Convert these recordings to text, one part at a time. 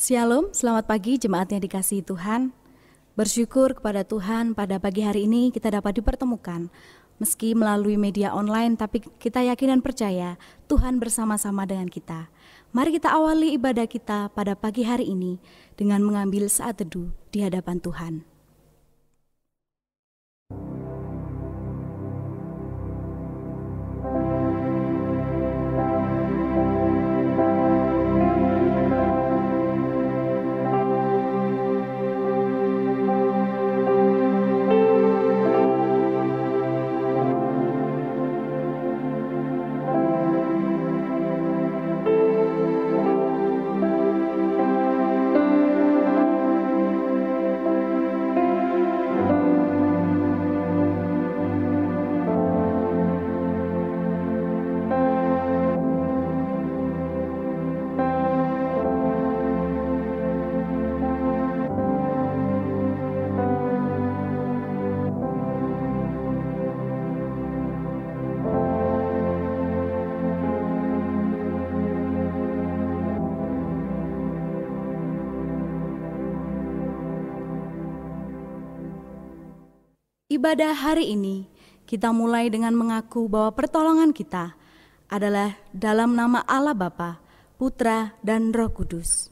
Shalom, selamat pagi jemaat yang dikasihi Tuhan. Bersyukur kepada Tuhan pada pagi hari ini kita dapat dipertemukan. Meski melalui media online, tapi kita yakin dan percaya Tuhan bersama-sama dengan kita. Mari kita awali ibadah kita pada pagi hari ini dengan mengambil saat teduh di hadapan Tuhan. Ibadah hari ini kita mulai dengan mengaku bahwa pertolongan kita adalah dalam nama Allah Bapa, Putra, dan Roh Kudus.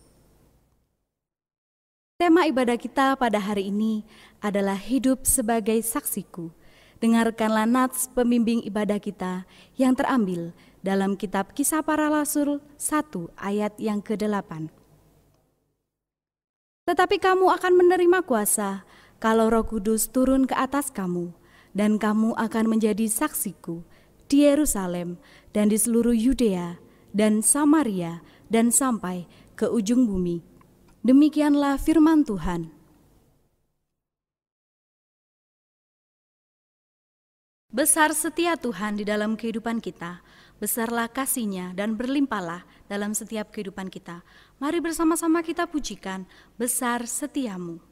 Tema ibadah kita pada hari ini adalah hidup sebagai saksiku. Dengarkanlah nats pembimbing ibadah kita yang terambil dalam kitab Kisah Para Rasul 1 ayat yang ke-8. Tetapi kamu akan menerima kuasa kalau Roh Kudus turun ke atas kamu, dan kamu akan menjadi saksiku di Yerusalem dan di seluruh Yudea dan Samaria dan sampai ke ujung bumi. Demikianlah firman Tuhan. Besar setia Tuhan di dalam kehidupan kita, besarlah kasih-Nya dan berlimpahlah dalam setiap kehidupan kita. Mari bersama-sama kita pujikan besar setiamu.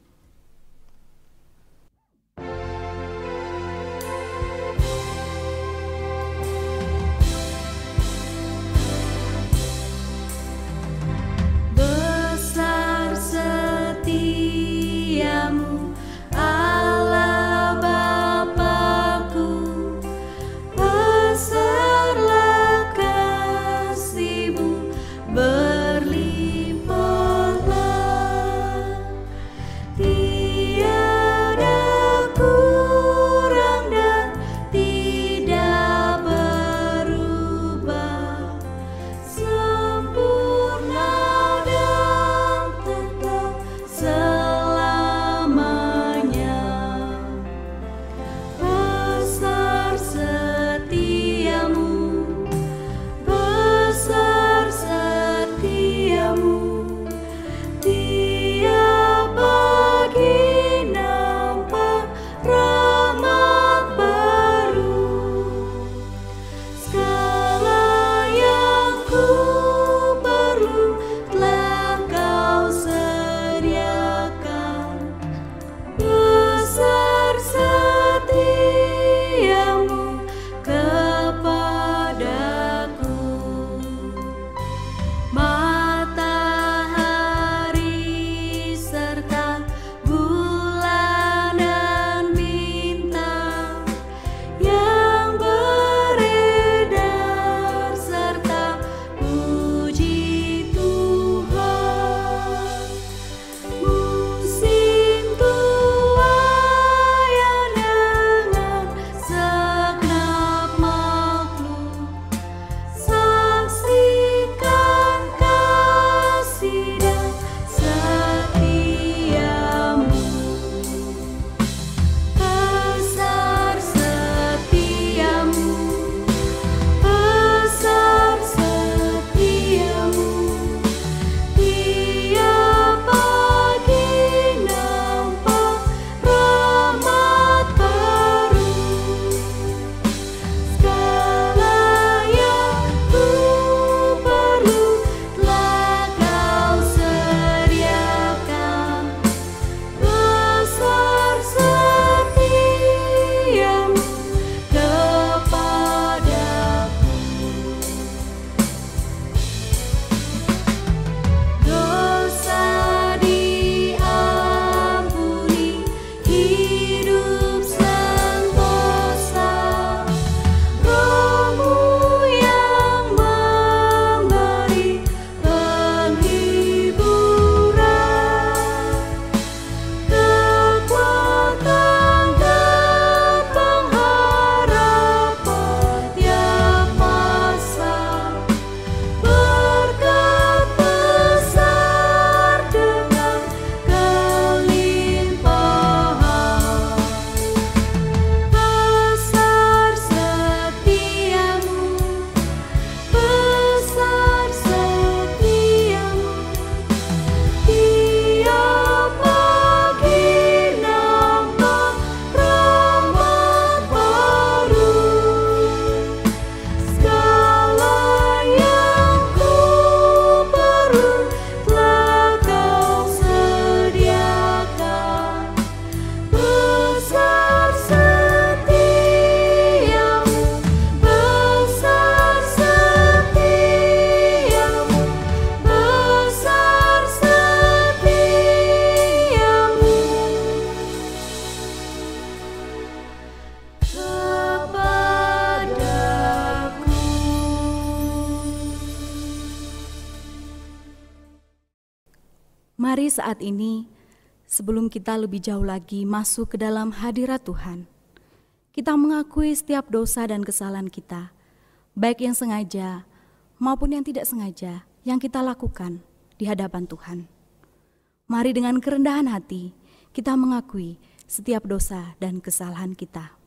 Mari saat ini, sebelum kita lebih jauh lagi masuk ke dalam hadirat Tuhan, kita mengakui setiap dosa dan kesalahan kita, baik yang sengaja maupun yang tidak sengaja yang kita lakukan di hadapan Tuhan. Mari dengan kerendahan hati kita mengakui setiap dosa dan kesalahan kita.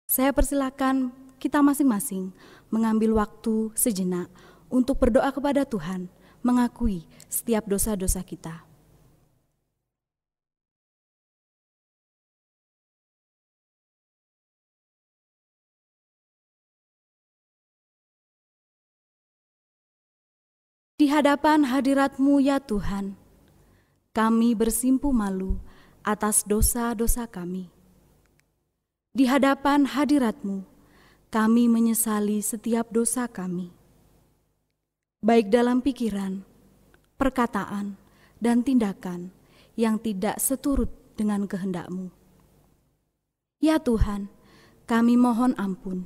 Saya persilakan kita masing-masing mengambil waktu sejenak untuk berdoa kepada Tuhan, mengakui setiap dosa-dosa kita. Di hadapan hadirat-Mu ya Tuhan, kami bersimpuh malu atas dosa-dosa kami. Di hadapan hadirat-Mu, kami menyesali setiap dosa kami, baik dalam pikiran, perkataan, dan tindakan yang tidak seturut dengan kehendak-Mu. Ya Tuhan, kami mohon ampun.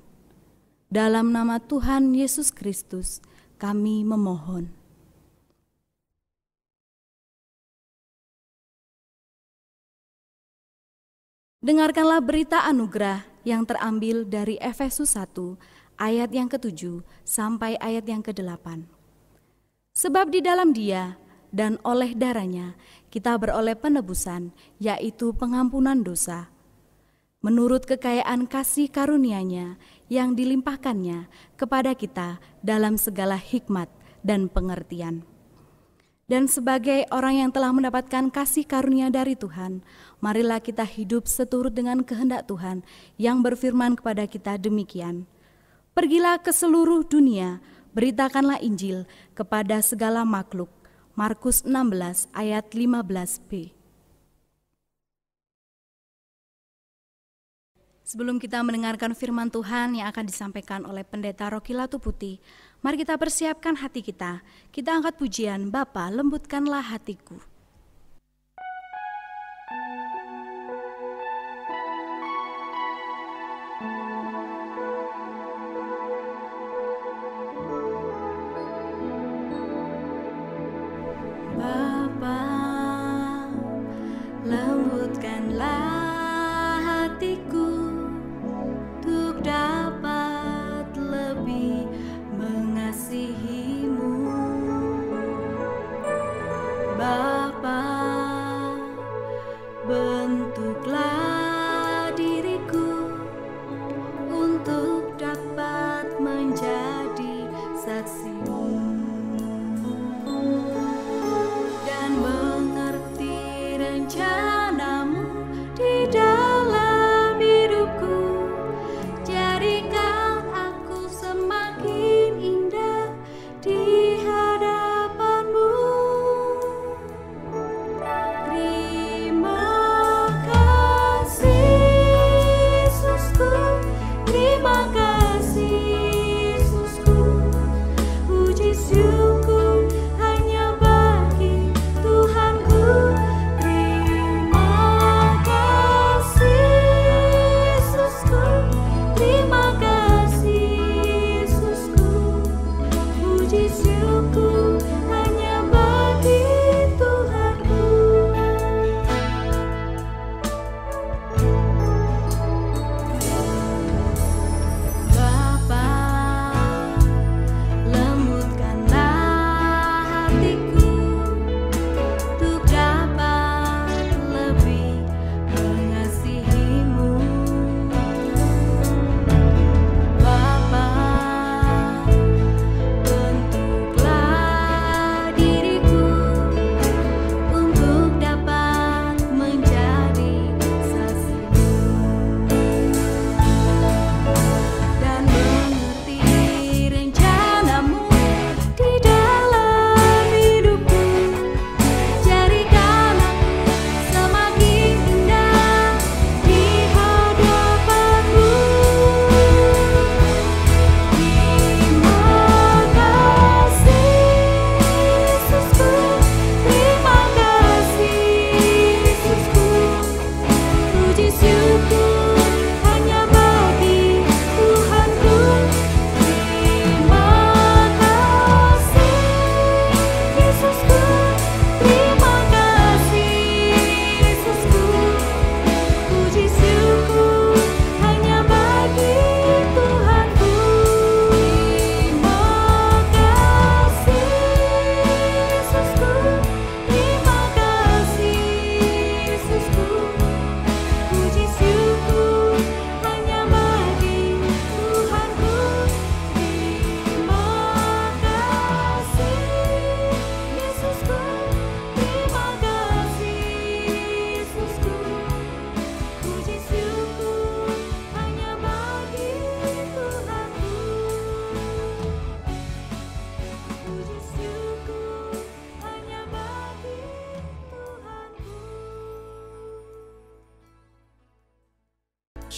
Dalam nama Tuhan Yesus Kristus, kami memohon. Dengarkanlah berita anugerah yang terambil dari Efesus 1 ayat yang ke-7 sampai ayat yang ke-8. Sebab di dalam Dia dan oleh darahnya kita beroleh penebusan, yaitu pengampunan dosa, menurut kekayaan kasih karunia-Nya yang dilimpahkannya kepada kita dalam segala hikmat dan pengertian. Dan sebagai orang yang telah mendapatkan kasih karunia dari Tuhan, marilah kita hidup seturut dengan kehendak Tuhan yang berfirman kepada kita demikian. Pergilah ke seluruh dunia, beritakanlah Injil kepada segala makhluk. Markus 16 ayat 15b. Sebelum kita mendengarkan firman Tuhan yang akan disampaikan oleh Pendeta Rocky Latuputi, mari kita persiapkan hati kita. Kita angkat pujian, Bapa lembutkanlah hatiku. Bapa lembutkanlah hatiku untuk dapat lebih mengasihi-Mu. Bapa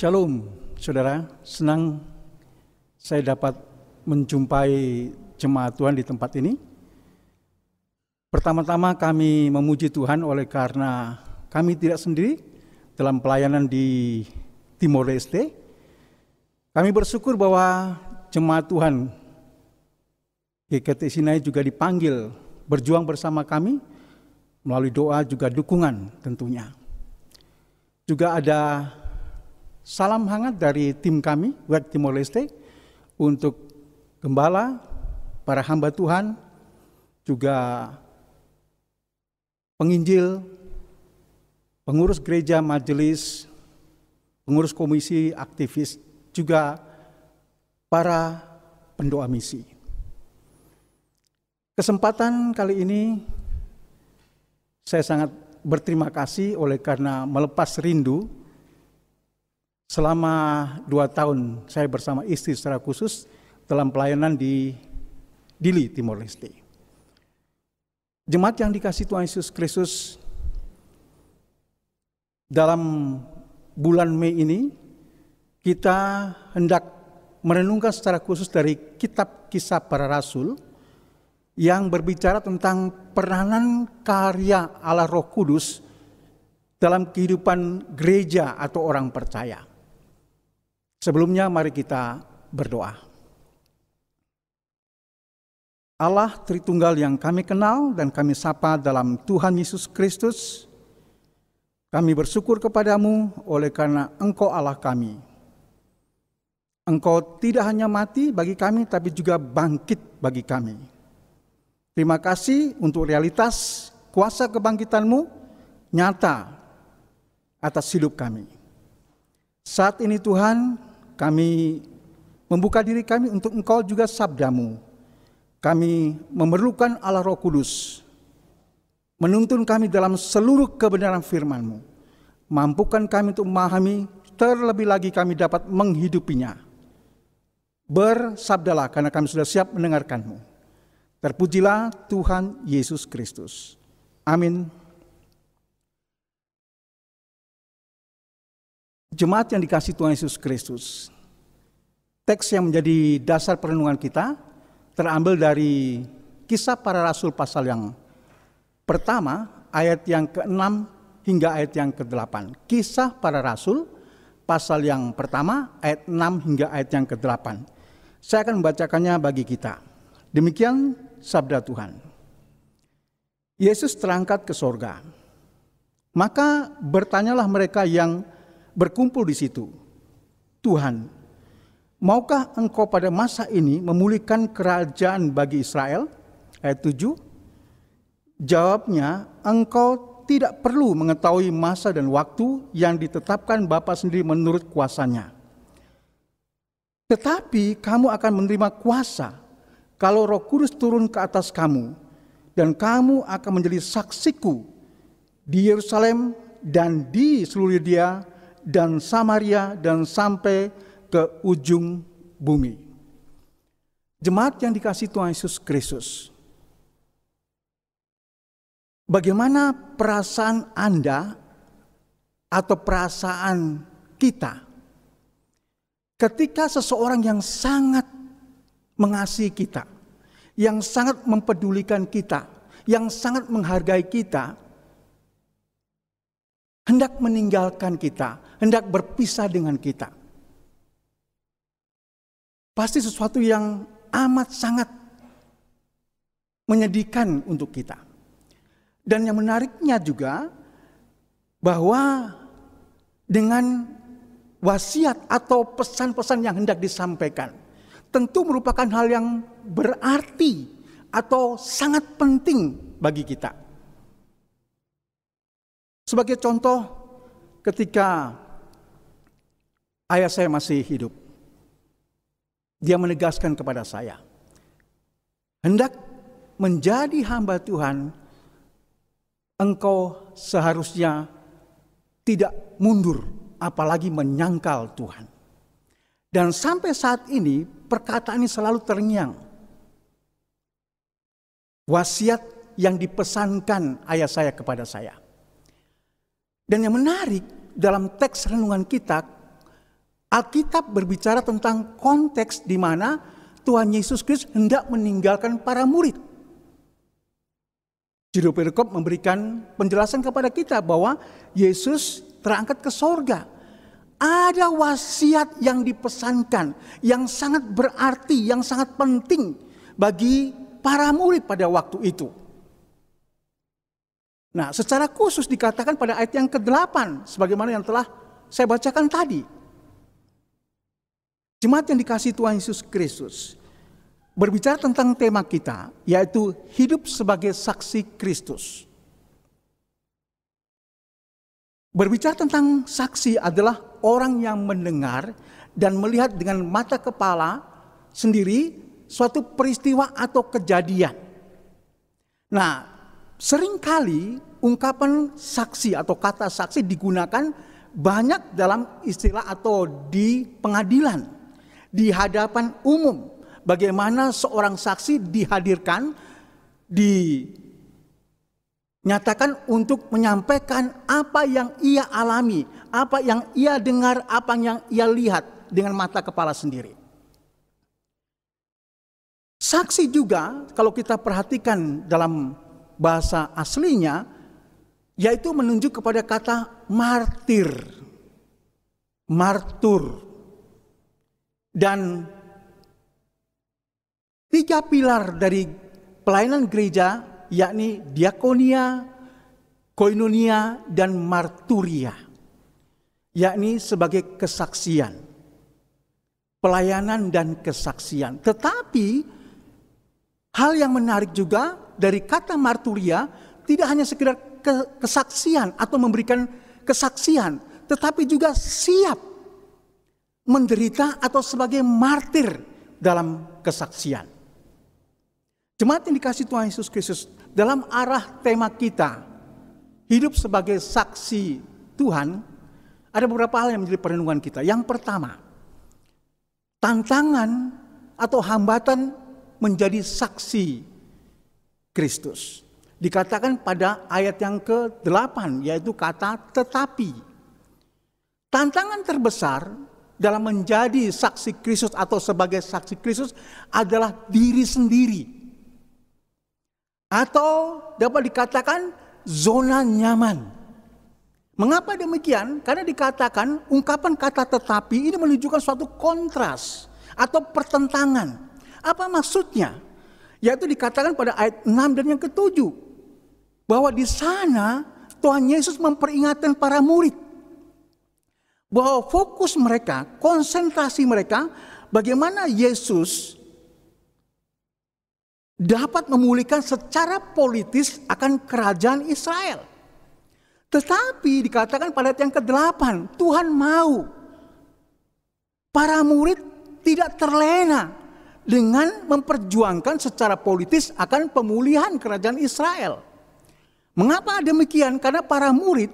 Shalom, saudara. Senang saya dapat menjumpai jemaat Tuhan di tempat ini. Pertama-tama kami memuji Tuhan oleh karena kami tidak sendiri dalam pelayanan di Timor Leste. Kami bersyukur bahwa jemaat Tuhan GKT Sinai juga dipanggil berjuang bersama kami melalui doa juga dukungan tentunya. Juga ada salam hangat dari tim kami, WEG Timor Leste, untuk gembala, para hamba Tuhan, juga penginjil, pengurus gereja, majelis, pengurus komisi, aktivis, juga para pendoa misi. Kesempatan kali ini saya sangat berterima kasih oleh karena melepas rindu. Selama 2 tahun saya bersama istri secara khusus dalam pelayanan di Dili, Timor Leste. Jemaat yang dikasihi Tuhan Yesus Kristus, dalam bulan Mei ini kita hendak merenungkan secara khusus dari kitab Kisah Para Rasul yang berbicara tentang peranan karya Allah Roh Kudus dalam kehidupan gereja atau orang percaya. Sebelumnya mari kita berdoa. Allah Tritunggal yang kami kenal dan kami sapa dalam Tuhan Yesus Kristus, kami bersyukur kepadamu oleh karena Engkau Allah kami. Engkau tidak hanya mati bagi kami tapi juga bangkit bagi kami. Terima kasih untuk realitas kuasa kebangkitan-Mu nyata atas hidup kami. Saat ini Tuhan, kami membuka diri kami untuk Engkau juga sabda-Mu. Kami memerlukan Allah Roh Kudus, menuntun kami dalam seluruh kebenaran firman-Mu. Mampukan kami untuk memahami, terlebih lagi kami dapat menghidupinya. Bersabdalah karena kami sudah siap mendengarkan-Mu. Terpujilah Tuhan Yesus Kristus. Amin. Jemaat yang dikasihi Tuhan Yesus Kristus, teks yang menjadi dasar perenungan kita terambil dari Kisah Para Rasul pasal yang pertama, ayat yang ke-6 hingga ayat yang ke-8. Kisah Para Rasul pasal yang pertama, ayat 6 hingga ayat yang ke-8. Saya akan membacakannya bagi kita. Demikian sabda Tuhan. Yesus terangkat ke sorga. Maka bertanyalah mereka yang berkumpul di situ, Tuhan, maukah Engkau pada masa ini memulihkan kerajaan bagi Israel? Ayat 7. Jawabnya, Engkau tidak perlu mengetahui masa dan waktu yang ditetapkan Bapa sendiri menurut kuasanya. Tetapi kamu akan menerima kuasa kalau Roh Kudus turun ke atas kamu, dan kamu akan menjadi saksiku di Yerusalem dan di seluruh Yudea dan Samaria dan sampai ke ujung bumi. Jemaat yang dikasihi Tuhan Yesus Kristus, bagaimana perasaan Anda atau perasaan kita ketika seseorang yang sangat mengasihi kita, yang sangat mempedulikan kita, yang sangat menghargai kita, hendak meninggalkan kita, hendak berpisah dengan kita? Pasti sesuatu yang amat sangat menyedihkan untuk kita. Dan yang menariknya juga bahwa dengan wasiat atau pesan-pesan yang hendak disampaikan tentu merupakan hal yang berarti atau sangat penting bagi kita. Sebagai contoh, ketika ayah saya masih hidup, dia menegaskan kepada saya, hendak menjadi hamba Tuhan, engkau seharusnya tidak mundur, apalagi menyangkal Tuhan. Dan sampai saat ini perkataan ini selalu terngiang. Wasiat yang dipesankan ayah saya kepada saya. Dan yang menarik dalam teks renungan kita, Alkitab berbicara tentang konteks di mana Tuhan Yesus Kristus hendak meninggalkan para murid. Juru perikop memberikan penjelasan kepada kita bahwa Yesus terangkat ke sorga. Ada wasiat yang dipesankan, yang sangat berarti, yang sangat penting bagi para murid pada waktu itu. Nah, secara khusus dikatakan pada ayat yang ke-8, sebagaimana yang telah saya bacakan tadi. Jemaat yang dikasihi Tuhan Yesus Kristus, berbicara tentang tema kita, yaitu hidup sebagai saksi Kristus. Berbicara tentang saksi adalah orang yang mendengar dan melihat dengan mata kepala sendiri suatu peristiwa atau kejadian. Nah, seringkali ungkapan saksi atau kata saksi digunakan banyak dalam istilah atau di pengadilan, di hadapan umum. Bagaimana seorang saksi dihadirkan, dinyatakan untuk menyampaikan apa yang ia alami, apa yang ia dengar, apa yang ia lihat dengan mata kepala sendiri. Saksi juga kalau kita perhatikan dalam bahasa aslinya, yaitu menunjuk kepada kata martir, martur. Dan 3 pilar dari pelayanan gereja, yakni diakonia, koinonia, dan marturia, yakni sebagai kesaksian, pelayanan dan kesaksian. Tetapi hal yang menarik juga dari kata marturia tidak hanya sekedar kesaksian atau memberikan kesaksian, tetapi juga siap menderita atau sebagai martir dalam kesaksian. Jemaat yang dikasihi Tuhan Yesus Kristus, dalam arah tema kita, hidup sebagai saksi Tuhan, ada beberapa hal yang menjadi perenungan kita. Yang pertama, tantangan atau hambatan menjadi saksi Kristus. Dikatakan pada ayat yang ke-8, yaitu kata tetapi. Tantangan terbesar dalam menjadi saksi Kristus atau sebagai saksi Kristus adalah diri sendiri. Atau dapat dikatakan zona nyaman. Mengapa demikian? Karena dikatakan ungkapan kata tetapi ini menunjukkan suatu kontras atau pertentangan. Apa maksudnya? Yaitu dikatakan pada ayat 6 dan yang ke-7. Bahwa di sana Tuhan Yesus memperingatkan para murid bahwa fokus mereka, konsentrasi mereka, bagaimana Yesus dapat memulihkan secara politis akan kerajaan Israel. Tetapi dikatakan pada ayat yang ke-8, Tuhan mau para murid tidak terlena dengan memperjuangkan secara politis akan pemulihan kerajaan Israel. Mengapa demikian? Karena para murid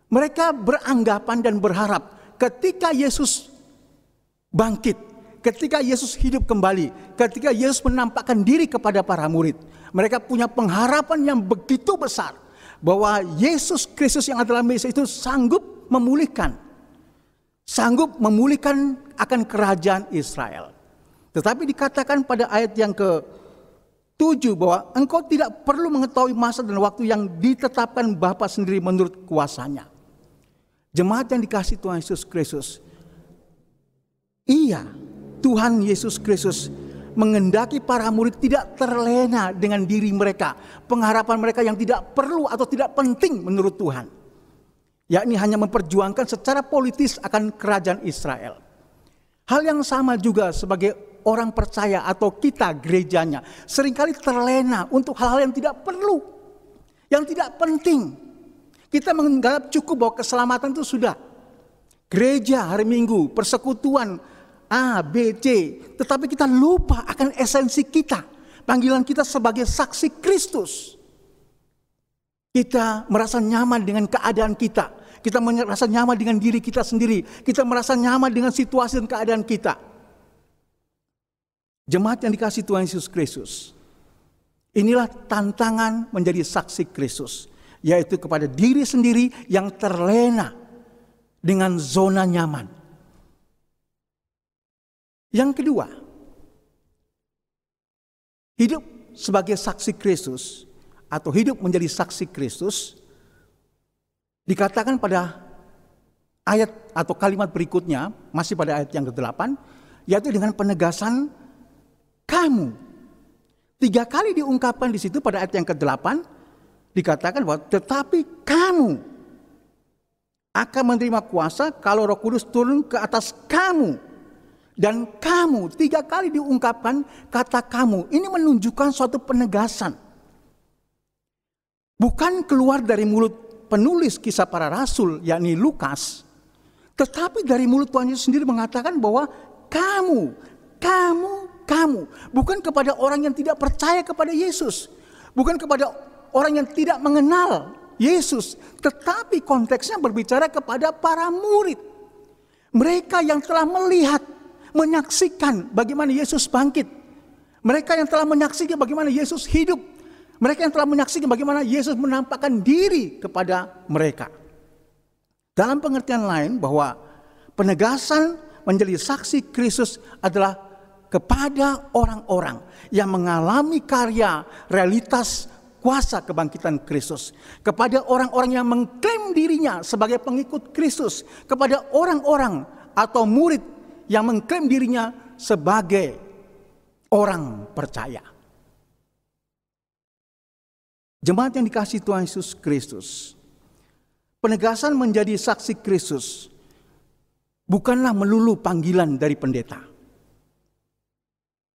mereka beranggapan dan berharap ketika Yesus bangkit, ketika Yesus hidup kembali, ketika Yesus menampakkan diri kepada para murid, mereka punya pengharapan yang begitu besar bahwa Yesus Kristus yang adalah Mesias itu sanggup memulihkan akan kerajaan Israel. Tetapi dikatakan pada ayat yang ke-7 bahwa engkau tidak perlu mengetahui masa dan waktu yang ditetapkan Bapa sendiri menurut kuasanya. Jemaat yang dikasihi Tuhan Yesus Kristus, iya, Tuhan Yesus Kristus mengendaki para murid tidak terlena dengan diri mereka, pengharapan mereka yang tidak perlu atau tidak penting menurut Tuhan, yakni hanya memperjuangkan secara politis akan kerajaan Israel. Hal yang sama juga sebagai orang percaya atau kita gerejanya seringkali terlena untuk hal-hal yang tidak perlu, yang tidak penting. Kita menganggap cukup bahwa keselamatan itu sudah. Gereja hari Minggu, persekutuan A, B, C. Tetapi kita lupa akan esensi kita. Panggilan kita sebagai saksi Kristus. Kita merasa nyaman dengan keadaan kita. Kita merasa nyaman dengan diri kita sendiri. Kita merasa nyaman dengan situasi dan keadaan kita. Jemaat yang dikasihi Tuhan Yesus Kristus. Inilah tantangan menjadi saksi Kristus. Yaitu kepada diri sendiri yang terlena dengan zona nyaman. Yang kedua, hidup sebagai saksi Kristus atau hidup menjadi saksi Kristus dikatakan pada ayat atau kalimat berikutnya, masih pada ayat yang ke-8, yaitu dengan penegasan kamu. 3 kali diungkapkan di situ pada ayat yang ke-8, dikatakan bahwa tetapi kamu akan menerima kuasa kalau Roh Kudus turun ke atas kamu. Dan kamu, 3 kali diungkapkan kata kamu. Ini menunjukkan suatu penegasan. Bukan keluar dari mulut penulis Kisah Para Rasul, yakni Lukas, tetapi dari mulut Tuhan Yesus sendiri mengatakan bahwa kamu. Bukan kepada orang yang tidak percaya kepada Yesus. Bukan kepada orang yang tidak mengenal Yesus. Tetapi konteksnya berbicara kepada para murid. Mereka yang telah melihat, menyaksikan bagaimana Yesus bangkit. Mereka yang telah menyaksikan bagaimana Yesus hidup. Mereka yang telah menyaksikan bagaimana Yesus menampakkan diri kepada mereka. Dalam pengertian lain bahwa penegasan menjadi saksi Kristus adalah kepada orang-orang yang mengalami karya realitas kuasa kebangkitan Kristus. Kepada orang-orang yang mengklaim dirinya sebagai pengikut Kristus. Kepada orang-orang atau murid yang mengklaim dirinya sebagai orang percaya. Jemaat yang dikasihi Tuhan Yesus Kristus, penegasan menjadi saksi Kristus bukanlah melulu panggilan dari pendeta.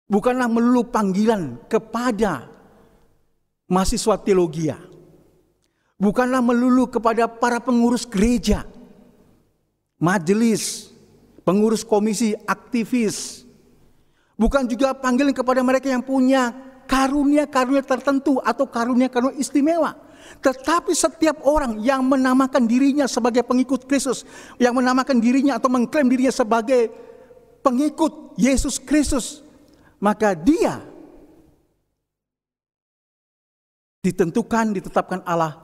Bukanlah melulu panggilan kepada mahasiswa teologi. Bukanlah melulu kepada para pengurus gereja, majelis, pengurus komisi, aktivis. Bukan juga panggilan kepada mereka yang punya karunia-karunia tertentu atau karunia-karunia istimewa. Tetapi setiap orang yang menamakan dirinya sebagai pengikut Kristus, yang menamakan dirinya atau mengklaim dirinya sebagai pengikut Yesus Kristus, maka dia ditetapkan Allah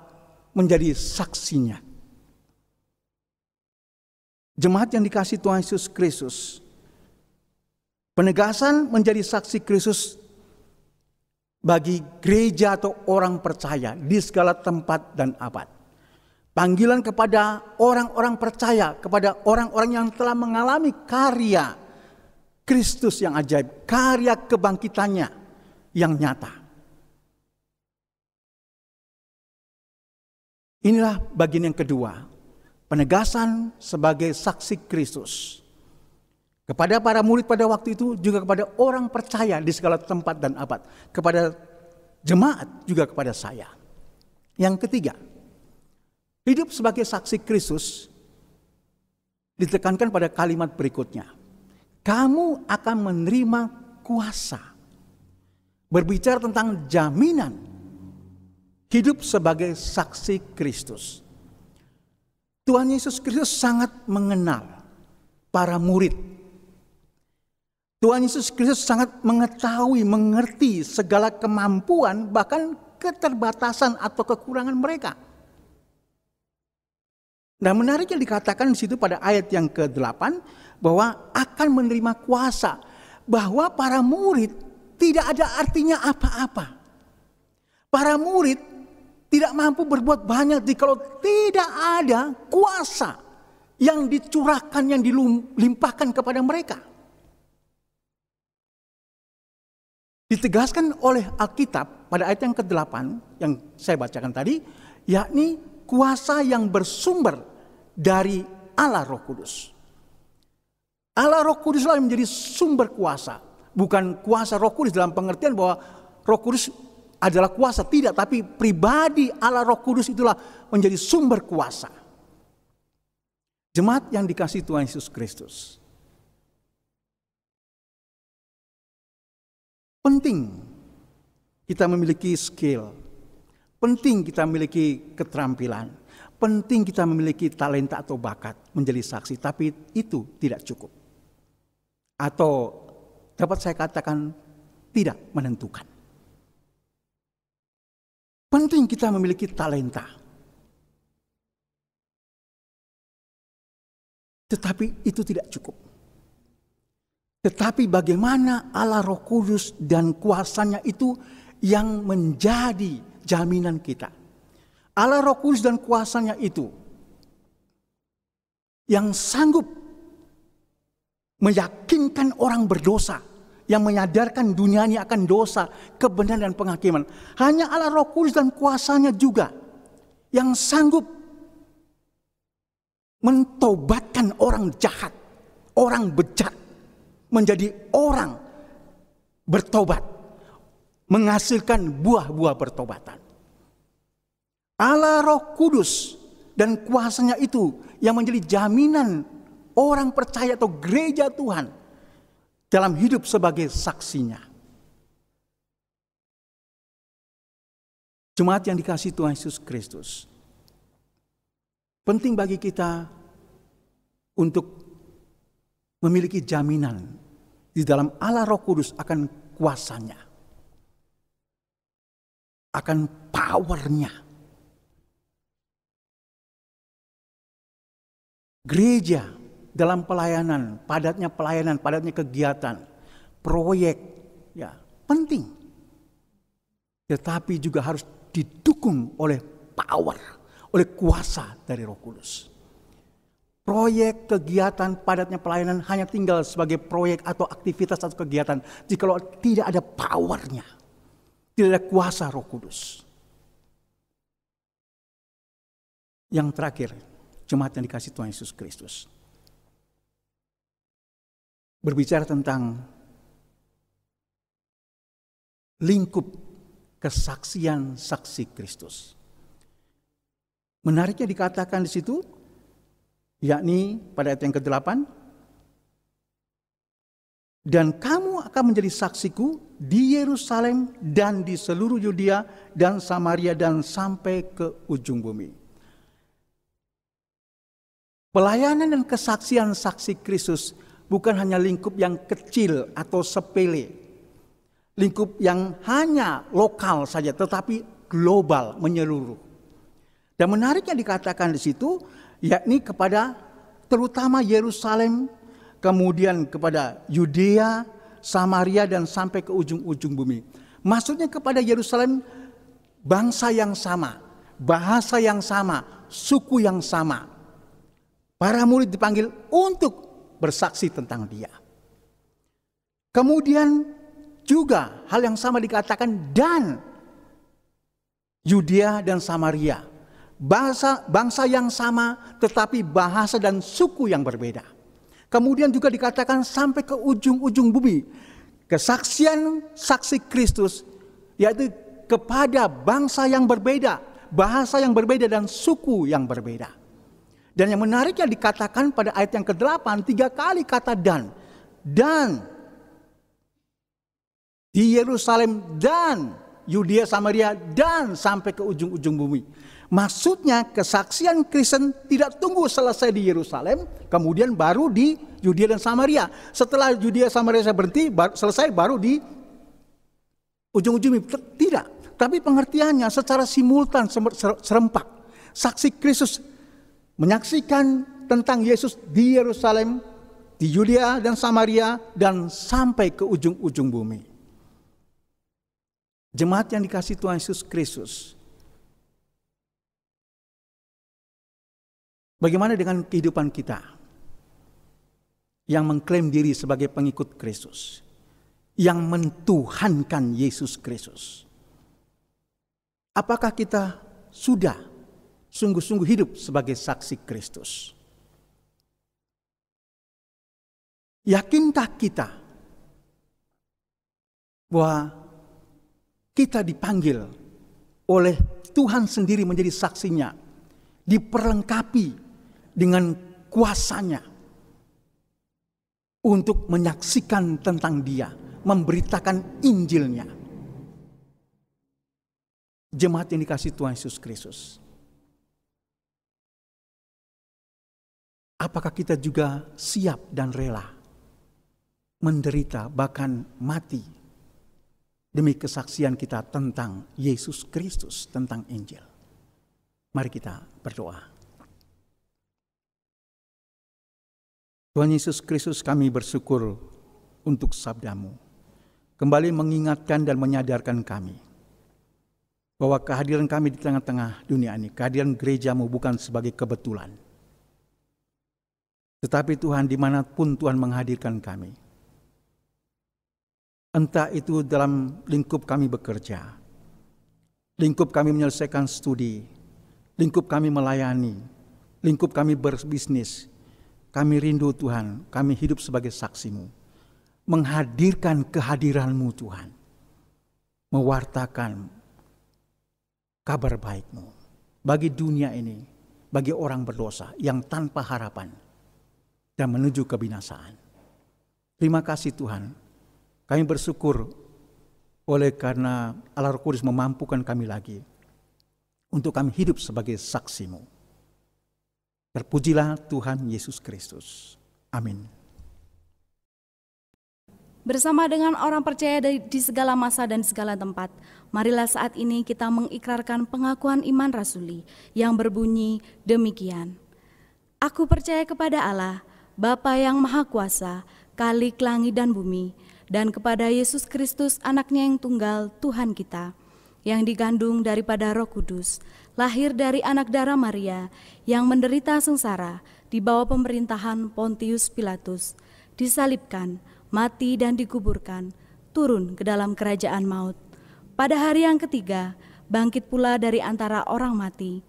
menjadi saksinya. Jemaat yang dikasihi Tuhan Yesus Kristus, penegasan menjadi saksi Kristus bagi gereja atau orang percaya di segala tempat dan abad. Panggilan kepada orang-orang percaya, kepada orang-orang yang telah mengalami karya Kristus yang ajaib, karya kebangkitannya yang nyata. Inilah bagian yang kedua, penegasan sebagai saksi Kristus. Kepada para murid pada waktu itu, juga kepada orang percaya di segala tempat dan abad. Kepada jemaat, juga kepada saya. Yang ketiga, hidup sebagai saksi Kristus ditekankan pada kalimat berikutnya. Kamu akan menerima kuasa. Berbicara tentang jaminan hidup sebagai saksi Kristus. Tuhan Yesus Kristus sangat mengenal para murid. Tuhan Yesus Kristus sangat mengetahui, mengerti segala kemampuan, bahkan keterbatasan atau kekurangan mereka. Nah, menariknya dikatakan di situ pada ayat yang ke-8 bahwa akan menerima kuasa, bahwa para murid tidak ada artinya apa-apa. Para murid tidak mampu berbuat banyak jikalau tidak ada kuasa yang dicurahkan, yang dilimpahkan kepada mereka. Ditegaskan oleh Alkitab pada ayat yang ke-8 yang saya bacakan tadi, yakni kuasa yang bersumber dari Allah Roh Kudus. Allah Roh Kuduslah yang menjadi sumber kuasa. Bukan kuasa Roh Kudus dalam pengertian bahwa Roh Kudus adalah kuasa, tidak. Tapi pribadi Allah Roh Kudus itulah menjadi sumber kuasa. Jemaat yang dikasihi Tuhan Yesus Kristus, penting kita memiliki skill, penting kita memiliki keterampilan, penting kita memiliki talenta atau bakat menjadi saksi, tapi itu tidak cukup. Atau dapat saya katakan tidak menentukan. Penting kita memiliki talenta. Tetapi itu tidak cukup. Tetapi bagaimana Allah Roh Kudus dan kuasanya itu yang menjadi jaminan kita. Allah Roh Kudus dan kuasanya itu yang sanggup meyakinkan orang berdosa, yang menyadarkan dunia ini akan dosa, kebenaran dan penghakiman. Hanya Allah Roh Kudus dan kuasanya juga yang sanggup mentobatkan orang jahat, orang bejat, menjadi orang bertobat, menghasilkan buah-buah pertobatan. Allah Roh Kudus dan kuasanya itu yang menjadi jaminan orang percaya atau gereja Tuhan dalam hidup sebagai saksinya. Jemaat yang dikasihi Tuhan Yesus Kristus, penting bagi kita untuk memiliki jaminan di dalam Allah Roh Kudus akan kuasanya, akan powernya. Gereja dalam pelayanan, padatnya kegiatan, proyek, ya penting. Tetapi juga harus didukung oleh power, oleh kuasa dari Roh Kudus. Proyek, kegiatan, padatnya pelayanan hanya tinggal sebagai proyek atau aktivitas atau kegiatan jika tidak ada powernya, tidak ada kuasa Roh Kudus. Yang terakhir, jemaat yang dikasihi Tuhan Yesus Kristus, berbicara tentang lingkup kesaksian saksi Kristus. Menariknya dikatakan di situ, yakni pada ayat yang ke-8, dan kamu akan menjadi saksiku di Yerusalem dan di seluruh Yudea dan Samaria dan sampai ke ujung bumi. Pelayanan dan kesaksian saksi Kristus bukan hanya lingkup yang kecil atau sepele, lingkup yang hanya lokal saja, tetapi global, menyeluruh. Dan menariknya dikatakan di situ, yakni kepada terutama Yerusalem, kemudian kepada Yudea, Samaria, dan sampai ke ujung-ujung bumi. Maksudnya kepada Yerusalem, bangsa yang sama, bahasa yang sama, suku yang sama. Para murid dipanggil untuk bersaksi tentang Dia. Kemudian juga hal yang sama dikatakan dan Yudea dan Samaria. Bangsa yang sama tetapi bahasa dan suku yang berbeda. Kemudian juga dikatakan sampai ke ujung-ujung bumi. Kesaksian saksi Kristus yaitu kepada bangsa yang berbeda, bahasa yang berbeda dan suku yang berbeda. Dan yang menariknya dikatakan pada ayat yang ke-8, 3 kali kata dan di Yerusalem dan Yudea, Samaria dan sampai ke ujung-ujung bumi. Maksudnya kesaksian Kristen tidak tunggu selesai di Yerusalem, kemudian baru di Yudea dan Samaria. Setelah Yudea Samaria berhenti, selesai baru di ujung-ujung bumi. Tidak, tapi pengertiannya secara simultan, serempak. Saksi Kristus menyaksikan tentang Yesus di Yerusalem, di Yudea dan Samaria, dan sampai ke ujung-ujung bumi. Jemaat yang dikasihi Tuhan Yesus Kristus, bagaimana dengan kehidupan kita yang mengklaim diri sebagai pengikut Kristus, yang mentuhankan Yesus Kristus? Apakah kita sudah sungguh-sungguh hidup sebagai saksi Kristus? Yakinkah kita bahwa kita dipanggil oleh Tuhan sendiri menjadi saksinya, diperlengkapi dengan kuasanya untuk menyaksikan tentang Dia, memberitakan Injilnya? Jemaat yang dikasihi Tuhan Yesus Kristus, apakah kita juga siap dan rela menderita bahkan mati demi kesaksian kita tentang Yesus Kristus, tentang Injil? Mari kita berdoa. Tuhan Yesus Kristus, kami bersyukur untuk sabdamu. Kembali mengingatkan dan menyadarkan kami bahwa kehadiran kami di tengah-tengah dunia ini, kehadiran gerejamu bukan sebagai kebetulan. Tetapi Tuhan, dimanapun Tuhan menghadirkan kami, entah itu dalam lingkup kami bekerja, lingkup kami menyelesaikan studi, lingkup kami melayani, lingkup kami berbisnis, kami rindu Tuhan, kami hidup sebagai saksi-Mu, menghadirkan kehadiran-Mu Tuhan, mewartakan kabar baik-Mu bagi dunia ini, bagi orang berdosa yang tanpa harapan dan menuju kebinasaan. Terima kasih Tuhan, kami bersyukur oleh karena Allah Roh Kudus memampukan kami lagi untuk kami hidup sebagai saksi-Mu. Terpujilah Tuhan Yesus Kristus. Amin. Bersama dengan orang percaya di segala masa dan segala tempat, marilah saat ini kita mengikrarkan pengakuan iman rasuli yang berbunyi demikian. Aku percaya kepada Allah, Bapa yang Maha Kuasa, Khalik langit dan bumi, dan kepada Yesus Kristus anaknya yang tunggal Tuhan kita, yang digandung daripada Roh Kudus, lahir dari anak darah Maria, yang menderita sengsara di bawah pemerintahan Pontius Pilatus, disalibkan, mati dan dikuburkan, turun ke dalam kerajaan maut. Pada hari yang ketiga, bangkit pula dari antara orang mati,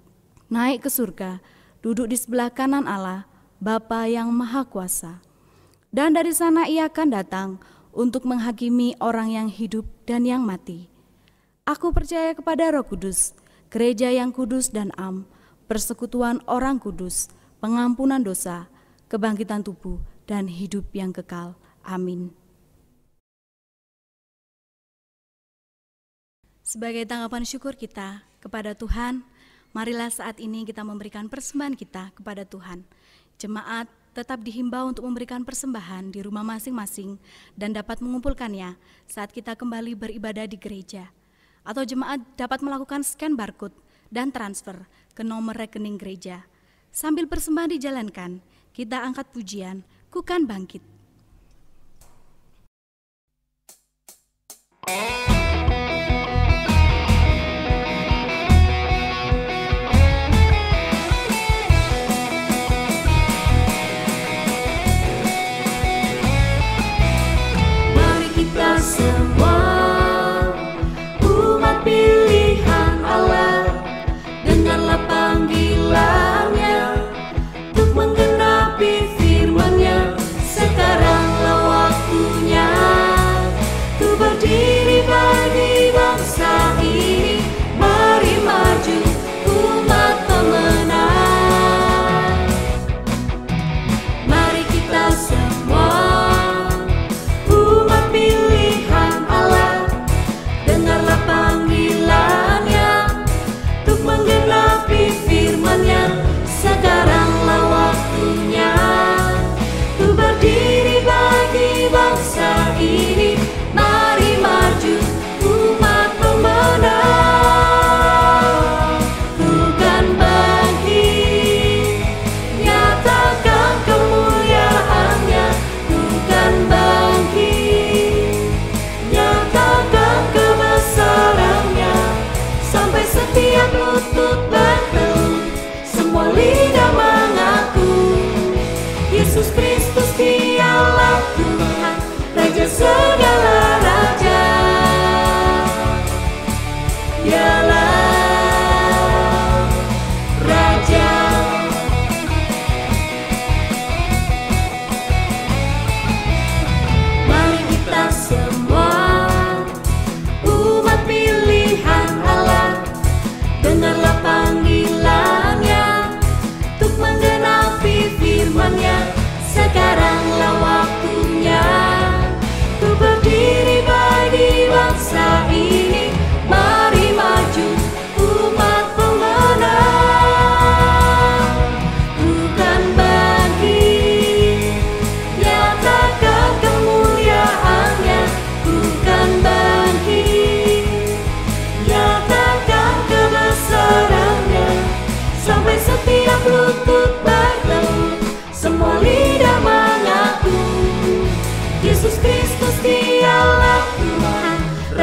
naik ke surga, duduk di sebelah kanan Allah, Bapa yang Maha Kuasa. Dan dari sana ia akan datang untuk menghakimi orang yang hidup dan yang mati. Aku percaya kepada Roh Kudus, gereja yang kudus dan am, persekutuan orang kudus, pengampunan dosa, kebangkitan tubuh, dan hidup yang kekal. Amin. Sebagai tanggapan syukur kita kepada Tuhan, marilah saat ini kita memberikan persembahan kita kepada Tuhan. Jemaat tetap dihimbau untuk memberikan persembahan di rumah masing-masing dan dapat mengumpulkannya saat kita kembali beribadah di gereja. Atau jemaat dapat melakukan scan barcode dan transfer ke nomor rekening gereja. Sambil persembahan dijalankan, kita angkat pujian, Ku Kan Bangkit. Panggilannya untuk menggenapi firman-Nya sekarang.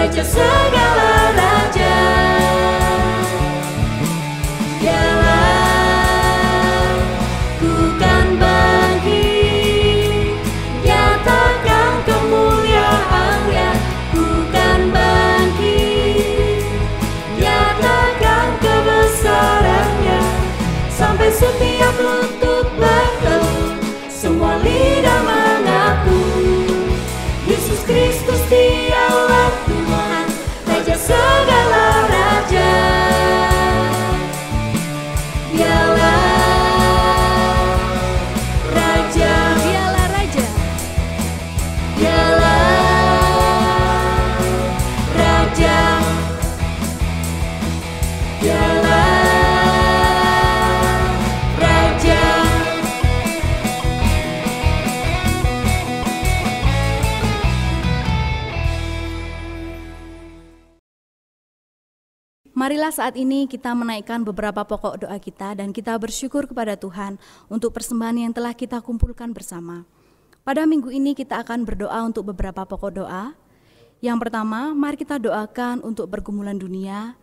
Raja segala raja. Dialah, ku kan bangkit, nyatakan kemuliaan-Nya. Ku kan bangkit, nyatakan kebesaran-Nya. Sampai setiap lutut bertelut, semua lidah mengaku, Yesus Kristus Dialah Tuhan, Raja segala raja. Dialah Raja, Dialah Raja, Dialah Raja, Dialah Raja. marilah saat ini kita menaikkan beberapa pokok doa kita dan kita bersyukur kepada Tuhan untuk persembahan yang telah kita kumpulkan bersama. Pada minggu ini kita akan berdoa untuk beberapa pokok doa. Yang pertama, mari kita doakan untuk pergumulan dunia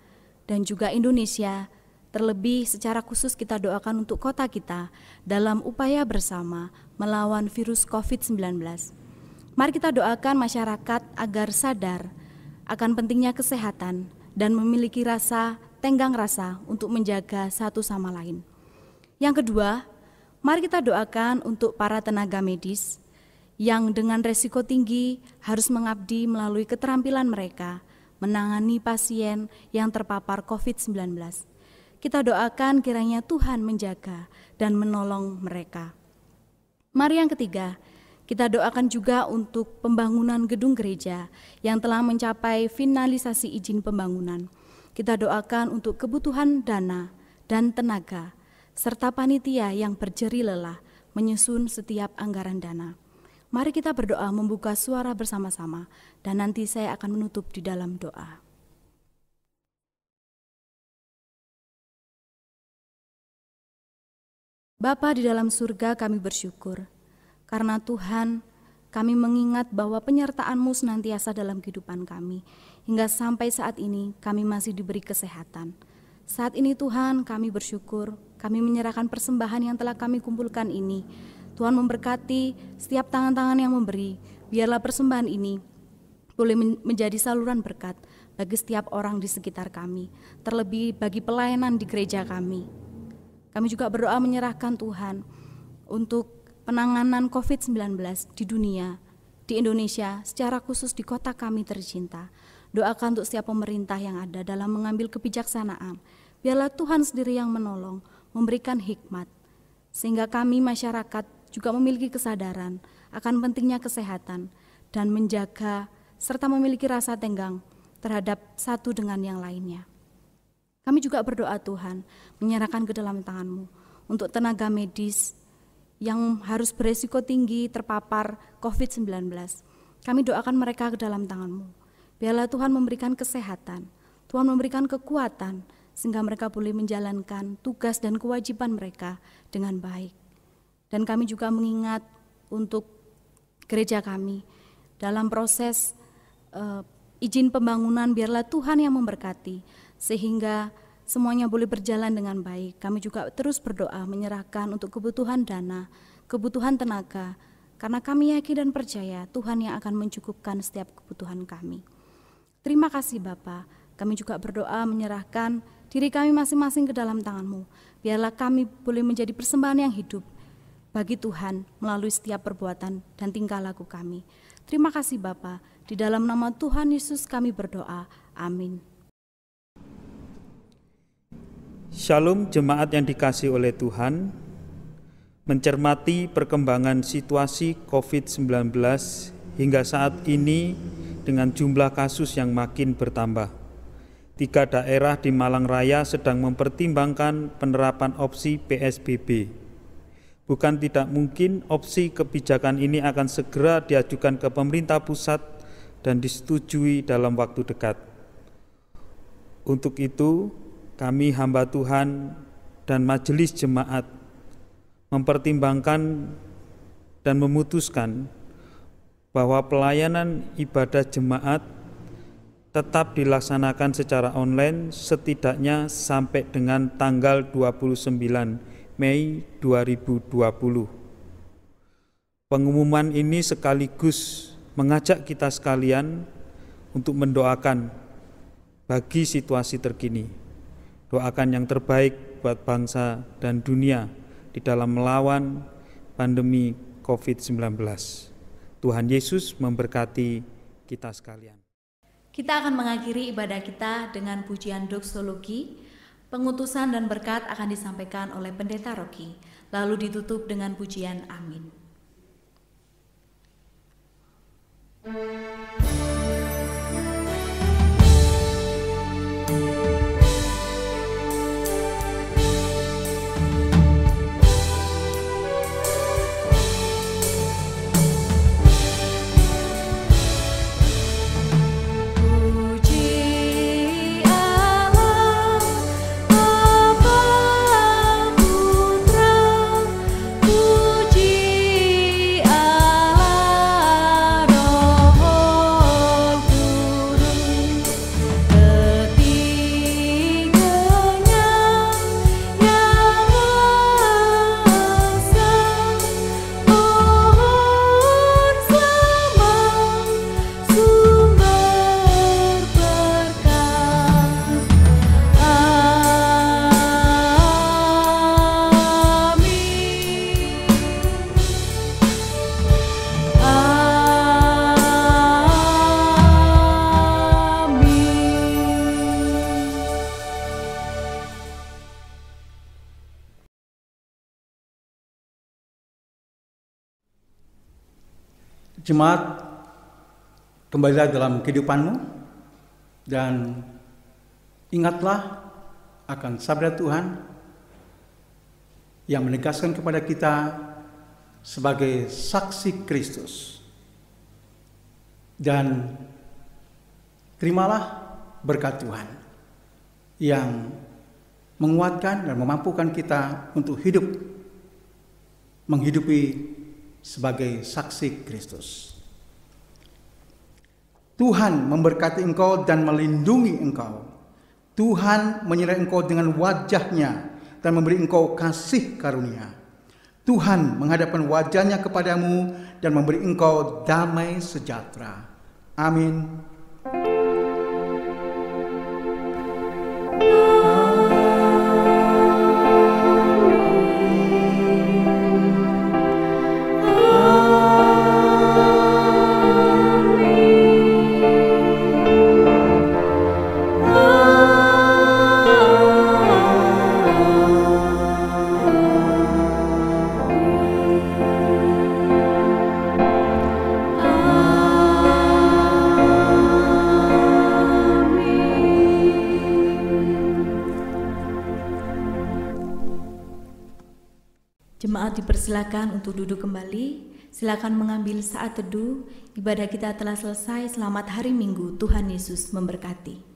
dan juga Indonesia. Terlebih secara khusus kita doakan untuk kota kita dalam upaya bersama melawan virus COVID-19. Mari kita doakan masyarakat agar sadar akan pentingnya kesehatan dan memiliki rasa tenggang rasa untuk menjaga satu sama lain. Yang kedua, mari kita doakan untuk para tenaga medis yang dengan resiko tinggi harus mengabdi melalui keterampilan mereka menangani pasien yang terpapar COVID-19. Kita doakan kiranya Tuhan menjaga dan menolong mereka. Mari yang ketiga, kita doakan juga untuk pembangunan gedung gereja yang telah mencapai finalisasi izin pembangunan. Kita doakan untuk kebutuhan dana dan tenaga, serta panitia yang berjeri lelah menyusun setiap anggaran dana. Mari kita berdoa membuka suara bersama-sama, dan nanti saya akan menutup di dalam doa. Bapa di dalam surga, kami bersyukur karena Tuhan, kami mengingat bahwa penyertaan-Mu senantiasa dalam kehidupan kami. Hingga sampai saat ini kami masih diberi kesehatan. Saat ini Tuhan, kami bersyukur, kami menyerahkan persembahan yang telah kami kumpulkan ini. Tuhan memberkati setiap tangan-tangan yang memberi. Biarlah persembahan ini boleh menjadi saluran berkat bagi setiap orang di sekitar kami, terlebih bagi pelayanan di gereja kami. Kami juga berdoa menyerahkan Tuhan untuk penanganan COVID-19 di dunia, di Indonesia, secara khusus di kota kami tercinta. Doakan untuk setiap pemerintah yang ada dalam mengambil kebijaksanaan. Biarlah Tuhan sendiri yang menolong, memberikan hikmat, sehingga kami masyarakat juga memiliki kesadaran akan pentingnya kesehatan dan menjaga serta memiliki rasa tenggang terhadap satu dengan yang lainnya. Kami juga berdoa Tuhan, menyerahkan ke dalam tangan-Mu untuk tenaga medis yang harus beresiko tinggi terpapar COVID-19. Kami doakan mereka ke dalam tangan-Mu. Biarlah Tuhan memberikan kesehatan, Tuhan memberikan kekuatan, sehingga mereka boleh menjalankan tugas dan kewajiban mereka dengan baik. Dan kami juga mengingat untuk gereja kami, dalam proses izin pembangunan, biarlah Tuhan yang memberkati, sehingga semuanya boleh berjalan dengan baik. Kami juga terus berdoa menyerahkan untuk kebutuhan dana, kebutuhan tenaga, karena kami yakin dan percaya Tuhan yang akan mencukupkan setiap kebutuhan kami. Terima kasih Bapa. Kami juga berdoa menyerahkan diri kami masing-masing ke dalam tangan-Mu. Biarlah kami boleh menjadi persembahan yang hidup bagi Tuhan melalui setiap perbuatan dan tingkah laku kami. Terima kasih Bapa. Di dalam nama Tuhan Yesus kami berdoa. Amin. Shalom jemaat yang dikasihi oleh Tuhan, mencermati perkembangan situasi COVID-19 hingga saat ini dengan jumlah kasus yang makin bertambah. 3 daerah di Malang Raya sedang mempertimbangkan penerapan opsi PSBB. Bukan tidak mungkin opsi kebijakan ini akan segera diajukan ke pemerintah pusat dan disetujui dalam waktu dekat. Untuk itu, kami hamba Tuhan dan majelis jemaat mempertimbangkan dan memutuskan bahwa pelayanan ibadah jemaat tetap dilaksanakan secara online setidaknya sampai dengan tanggal 29 Mei 2020. Pengumuman ini sekaligus mengajak kita sekalian untuk mendoakan bagi situasi terkini. Doakan yang terbaik buat bangsa dan dunia di dalam melawan pandemi COVID-19. Tuhan Yesus memberkati kita sekalian. Kita akan mengakhiri ibadah kita dengan pujian doksologi. Pengutusan dan berkat akan disampaikan oleh Pendeta Rocky, lalu ditutup dengan pujian Amin. Jemaat, kembalilah dalam kehidupanmu dan ingatlah akan sabda Tuhan yang menegaskan kepada kita sebagai saksi Kristus. Dan terimalah berkat Tuhan yang menguatkan dan memampukan kita untuk menghidupi sebagai saksi Kristus. Tuhan memberkati engkau dan melindungi engkau. Tuhan menyertai engkau dengan wajah-Nya dan memberi engkau kasih karunia. Tuhan menghadapkan wajah-Nya kepadamu dan memberi engkau damai sejahtera. Amin. Jemaat dipersilakan untuk duduk kembali. Silakan mengambil saat teduh. Ibadah kita telah selesai. Selamat hari Minggu. Tuhan Yesus memberkati.